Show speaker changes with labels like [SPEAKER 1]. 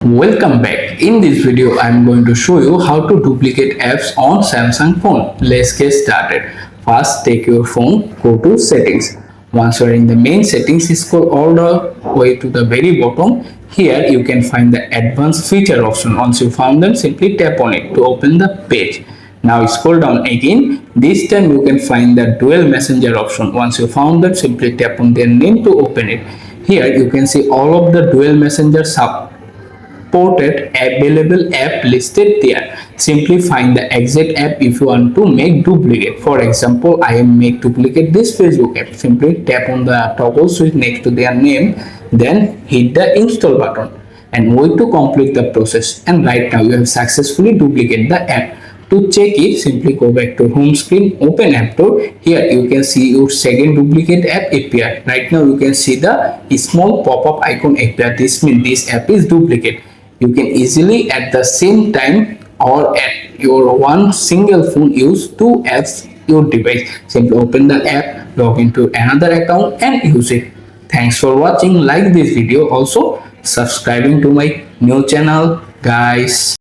[SPEAKER 1] Welcome back. In this video, I am going to show you how to duplicate apps on Samsung phone. Let's get started. First, take your phone, go to settings. Once you are in the main settings, scroll all the way to the very bottom. Here you can find the advanced feature option. Once you found them, simply tap on it to open the page. Now scroll down again. This time you can find the dual messenger option. Once you found that, simply tap on their name to open it. Here you can see all of the dual messenger supported available app listed there. Simply find the exact app if you want to make duplicate. For example, I am make duplicate this Facebook app. Simply tap on the toggle switch next to their name, then hit the install button and wait to complete the process. And right now you have successfully duplicated the app. To check it, simply go back to home screen, open app store. Here you can see your second duplicate app appear. Right now you can see the small pop-up icon appear. This means this app is duplicate. You can easily at the same time or at your one single phone use two apps your device. Simply open the app, log into another account and use it. Thanks for watching. Like this video, also subscribing to my new channel guys.